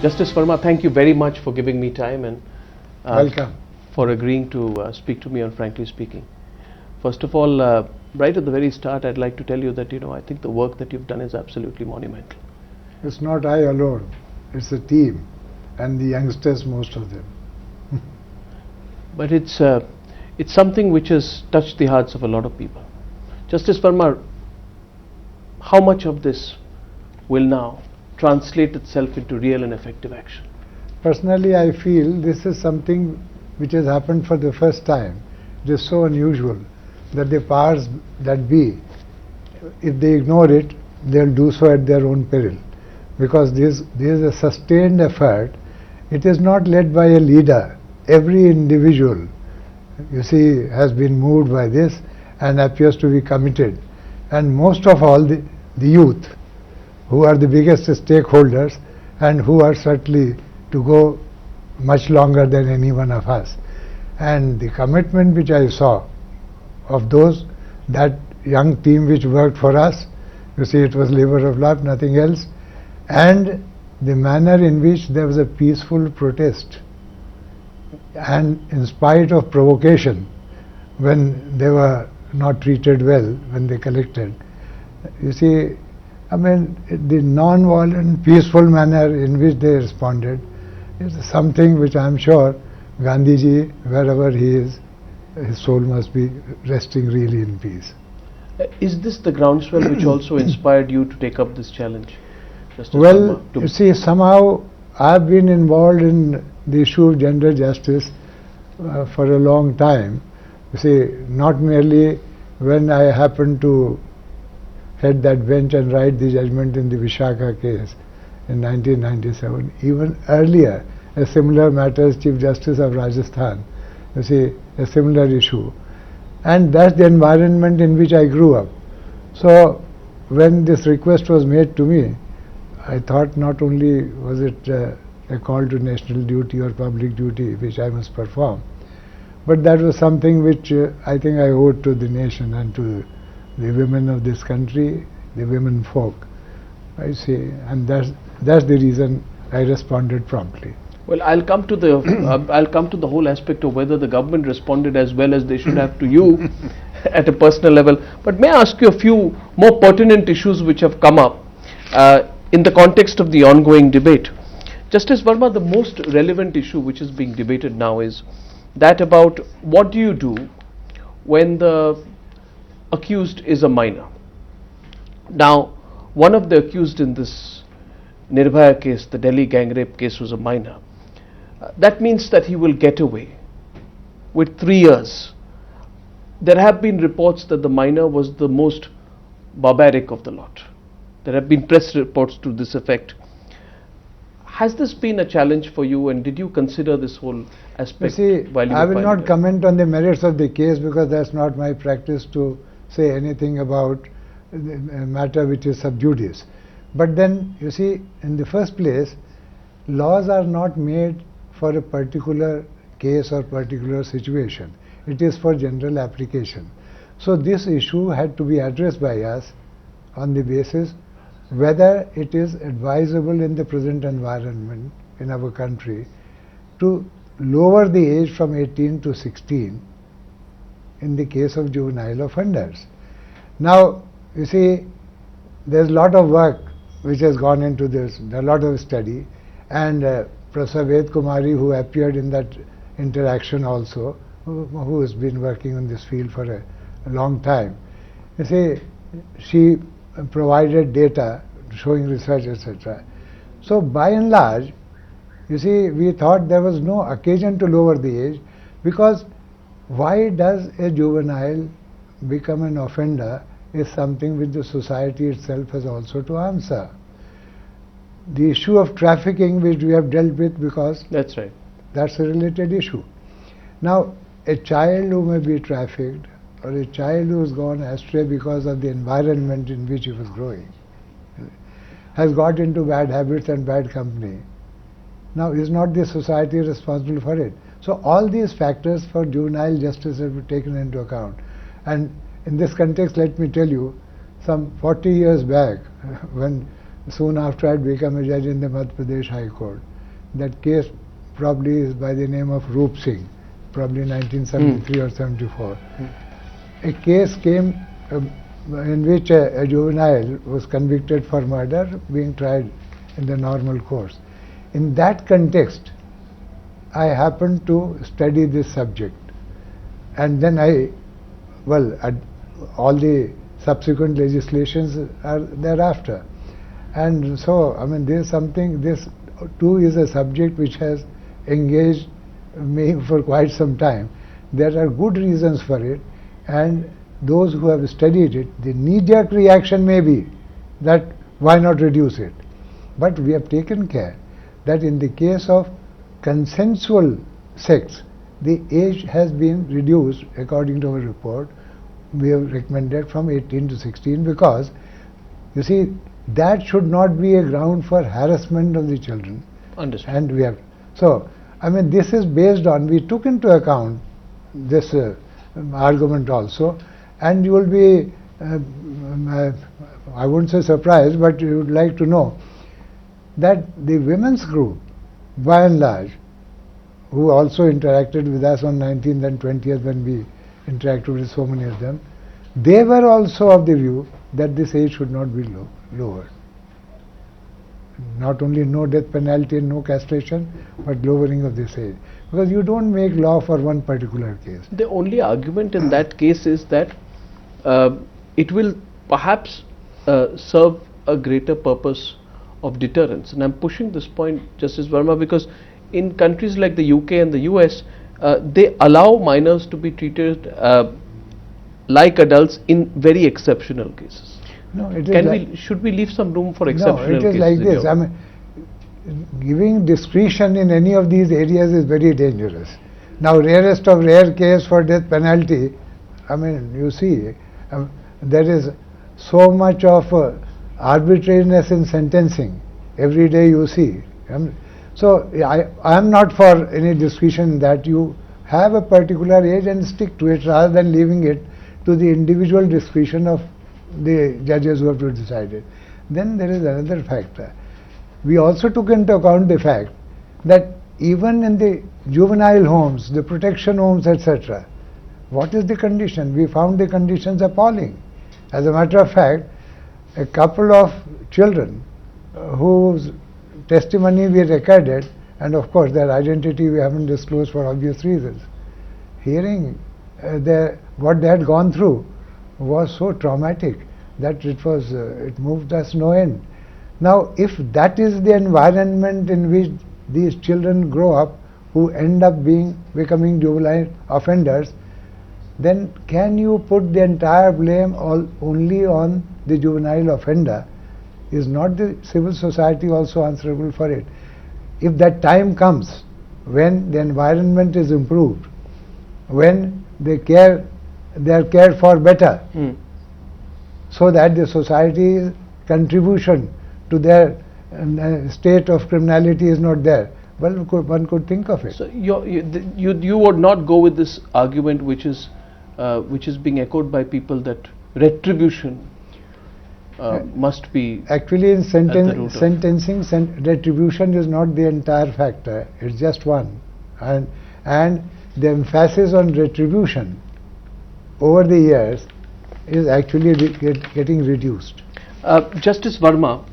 Justice Verma, thank you very much for giving me time and Welcome. for agreeing to speak to me on Frankly Speaking. First of all, right at the very start, I'd like to tell you that I think the work that you've done is absolutely monumental. It's not I alone, it's a team, and the youngsters, most of them. But it's something which has touched the hearts of a lot of people. Justice Verma, how much of this will now translate itself into real and effective action? Personally, I feel this is something which has happened for the first time. It is so unusual that the powers that be, if they ignore it, they'll do so at their own peril. Because this is a sustained effort. It is not led by a leader. Every individual, you see, has been moved by this and appears to be committed. And most of all, the youth, who are the biggest stakeholders and who are certainly to go much longer than any one of us. And the commitment which I saw of that young team which worked for us, you see, it was labor of love, nothing else, and the manner in which there was a peaceful protest, and in spite of provocation, when they were not treated well, when they collected, you see, I mean, the non-violent, peaceful manner in which they responded is something which I am sure Gandhiji, wherever he is, his soul must be resting really in peace. Is this the groundswell which also inspired you to take up this challenge? Justice Well, Verma, you see, somehow I have been involved in the issue of gender justice for a long time. You see, not merely when I happened to head that bench and write the judgment in the Vishaka case in 1997. Even earlier, a similar matter as Chief Justice of Rajasthan, you see, a similar issue. And that's the environment in which I grew up. So when this request was made to me, I thought not only was it a call to national duty or public duty which I must perform, but that was something which I think I owed to the nation and to the women of this country, the women folk, I see, and that's the reason I responded promptly. well, I'll come to the I'll come to the whole aspect of whether the government responded as well as they should have to you at a personal level. But may I ask you a few more pertinent issues which have come up in the context of the ongoing debate? Justice Verma, the most relevant issue which is being debated now is that about what do you do when the accused is a minor. Now, one of the accused in this Nirbhaya case, the Delhi gang rape case, was a minor. That means that he will get away with 3 years. There have been reports that the minor was the most barbaric of the lot. There have been press reports to this effect. Has this been a challenge for you, and did you consider this whole aspect? You see, while you I were will not comment on the merits of the case because that's not my practice to say anything about a matter which is sub judice. But then, you see, in the first place, laws are not made for a particular case or particular situation. It is for general application. So this issue had to be addressed by us on the basis whether it is advisable in the present environment in our country to lower the age from 18 to 16 in the case of juvenile offenders. Now, you see, there's a lot of work which has gone into this, a lot of study, and Professor Ved Kumari, who appeared in that interaction also, who has been working on this field for a long time, you see, she provided data showing research, etc. So by and large, you see, we thought there was no occasion to lower the age, because why does a juvenile become an offender is something which the society itself has also to answer. The issue of trafficking, which we have dealt with, because that's right, that's a related issue. Now, a child who may be trafficked, or a child who has gone astray because of the environment in which he was growing, has got into bad habits and bad company. Now, is not the society responsible for it? So all these factors for juvenile justice have been taken into account. And in this context, let me tell you, some 40 years back, when soon after I had become a judge in the Madhya Pradesh High Court, that case probably is by the name of Roop Singh, probably 1973 or 74. A case came in which a juvenile was convicted for murder, being tried in the normal course. In that context, I happened to study this subject, and then all the subsequent legislations are thereafter. And so, I mean, this too is a subject which has engaged me for quite some time. There are good reasons for it, and those who have studied it, the knee-jerk reaction may be that why not reduce it? But we have taken care that in the case of consensual sex, the age has been reduced according to our report. We have recommended from 18 to 16 because, you see, that should not be a ground for harassment of the children. Understood. And we have, so, I mean, this is based on, we took into account this argument also, and you will be, I wouldn't say surprised, but you would like to know that the women's group, by and large, who also interacted with us on 19th and 20th when we interacted with so many of them, they were also of the view that this age should not be lowered. Not only no death penalty and no castration, but lowering of this age. Because you don't make law for one particular case. The only argument in that case is that it will perhaps serve a greater purpose of deterrence. And I'm pushing this point, Justice Verma, because in countries like the UK and the US, they allow minors to be treated like adults in very exceptional cases. No, it is should we leave some room for exceptional cases? No, it is like this. I mean, giving discretion in any of these areas is very dangerous. Now, rarest of rare case for death penalty, I mean, you see, there is so much of arbitrariness in sentencing. Every day you see. So, I am not for any discretion that you have a particular age and stick to it rather than leaving it to the individual discretion of the judges who have to decide it. Then there is another factor. We also took into account the fact that even in the juvenile homes, the protection homes, etc., what is the condition? We found the conditions appalling. As a matter of fact, a couple of children whose testimony we recorded, and of course their identity we haven't disclosed for obvious reasons, hearing what they had gone through was so traumatic that it moved us no end. Now, if that is the environment in which these children grow up, who end up becoming juvenile offenders, then can you put the entire blame only on the juvenile offender? Is not the civil society also answerable for it? If that time comes when the environment is improved, when they are cared for better, so that the society's contribution to their state of criminality is not there, well, one could think of it. So you would not go with this argument, which is being echoed by people, that retribution must be actually in sentencing. Retribution is not the entire factor; it's just one, and the emphasis on retribution over the years is actually getting reduced. Justice Verma,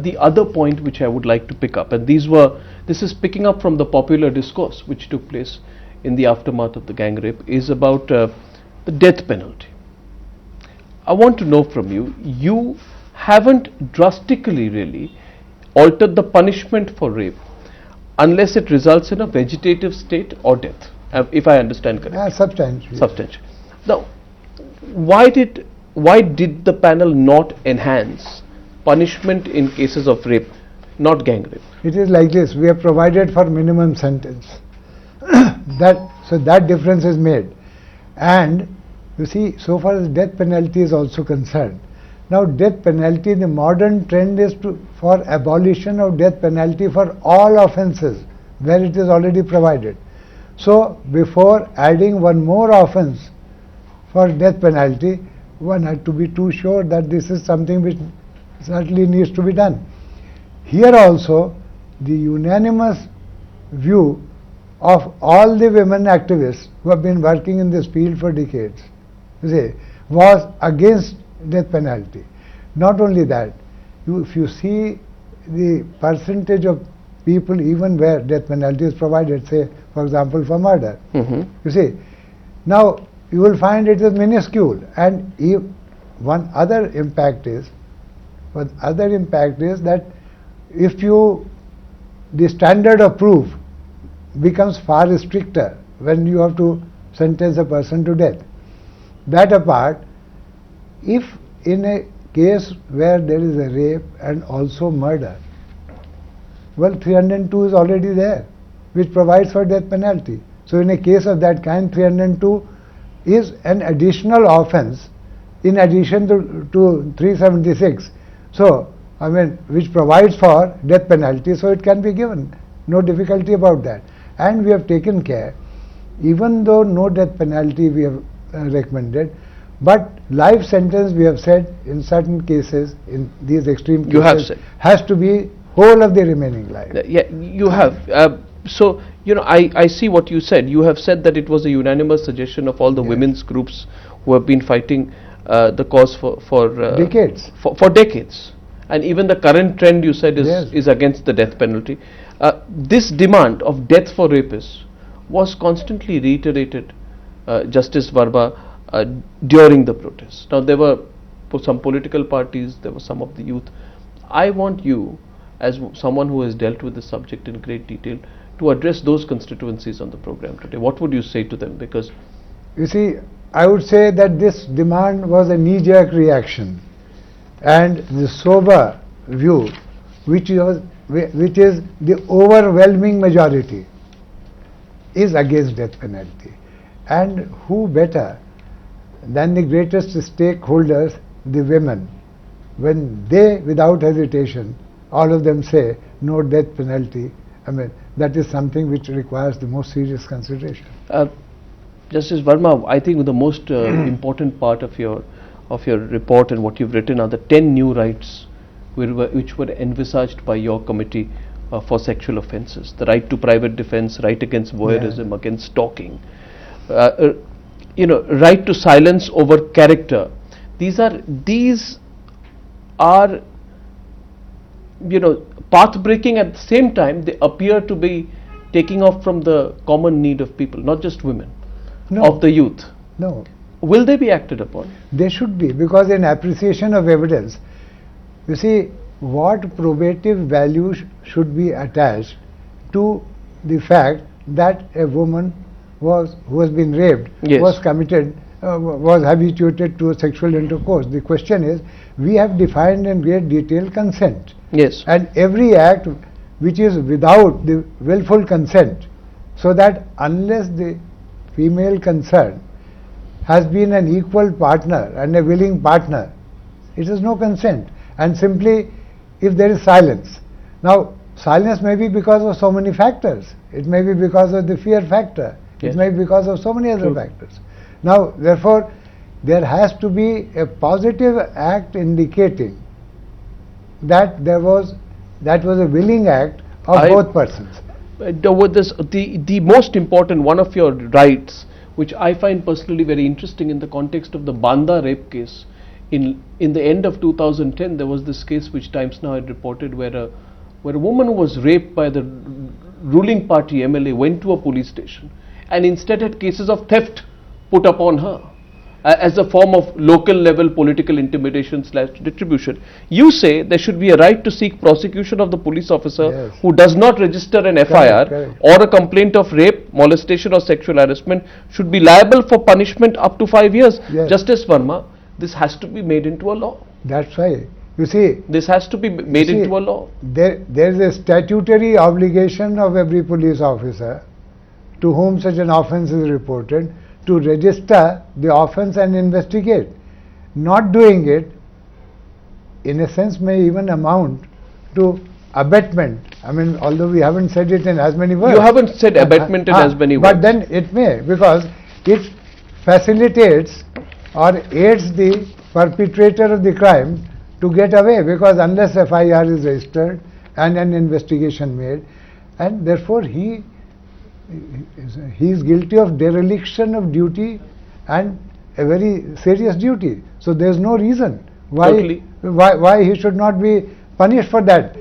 the other point which I would like to pick up, and this is picking up from the popular discourse which took place in the aftermath of the gang rape, is about the death penalty. I want to know from you, you haven't drastically really altered the punishment for rape unless it results in a vegetative state or death, if I understand correctly. Substantial. Substantial. Now, why did the panel not enhance punishment in cases of rape, not gang rape? It is like this: we have provided for minimum sentence. So that difference is made, and you see, so far as death penalty is also concerned. Now, death penalty, the modern trend is for abolition of death penalty for all offences where it is already provided. So, before adding one more offence for death penalty, one had to be too sure that this is something which certainly needs to be done. Here also, the unanimous view of all the women activists who have been working in this field for decades, you see, was against death penalty. Not only that, if you see the percentage of people even where death penalty is provided, say for example for murder, you see, now you will find it is minuscule. And one other impact is that if the standard of proof becomes far stricter when you have to sentence a person to death. That apart, if in a case where there is a rape and also murder, well, 302 is already there, which provides for death penalty. So in a case of that kind, 302 is an additional offense in addition to 376. So, I mean, which provides for death penalty, so it can be given. No difficulty about that. And we have taken care, even though no death penalty we have recommended, but life sentence we have said in certain cases, in these extreme cases, You have said. has to be whole of the remaining life. Yeah, you have. So, you know, I see what you said. You have said that it was a unanimous suggestion of all the women's groups who have been fighting the cause for Decades. For decades. And even the current trend, you said, Yes. is against the death penalty. This demand of death for rapists was constantly reiterated, Justice Verma, during the protests. Now, there were some political parties, there were some of the youth. I want you, as someone who has dealt with the subject in great detail, to address those constituencies on the program today. What would you say to them? Because you see, I would say that this demand was a knee-jerk reaction, and the sober view, which is the overwhelming majority, is against death penalty. And who better than the greatest stakeholders, the women, when they, without hesitation, all of them say no death penalty, I mean, that is something which requires the most serious consideration. Justice Verma, I think the most important part of your report and what you've written are the 10 new rights which were envisaged by your committee for sexual offences. The right to private defence, right against voyeurism, against stalking, you know, right to silence over character. These are you know, path breaking. At the same time, they appear to be taking off from the common need of people, not just women, of the youth. No. Will they be acted upon? They should be, because in appreciation of evidence, you see, what probative value should be attached to the fact that a woman who has been raped, was committed, was habituated to sexual intercourse. The question is, we have defined in great detail consent. Yes. And every act which is without the willful consent, so that unless the female concerned has been an equal partner and a willing partner, it is no consent. And simply, if there is silence. Now, silence may be because of so many factors. It may be because of the fear factor. It may be because of so many other factors. Now, therefore, there has to be a positive act indicating that that was a willing act of both persons. The most important, one of your rights, which I find personally very interesting in the context of the Banda rape case, in the end of 2010, there was this case which Times Now had reported where a woman who was raped by the ruling party MLA went to a police station and instead had cases of theft put upon her as a form of local level political intimidation / distribution. You say there should be a right to seek prosecution of the police officer who does not register an FIR or a complaint of rape, molestation or sexual harassment should be liable for punishment up to 5 years. Justice Verma, this has to be made into a law. That's right. You see, this has to be made into a law. There is a statutory obligation of every police officer to whom such an offence is reported to register the offence and investigate. Not doing it, in a sense, may even amount to abetment. I mean, although we haven't said it in as many words. You haven't said abetment in as many words. But then it may, because it facilitates or aids the perpetrator of the crime to get away, because unless FIR is registered and an investigation made, and therefore he is guilty of dereliction of duty and a very serious duty. So there is no reason Totally. why he should not be punished for that.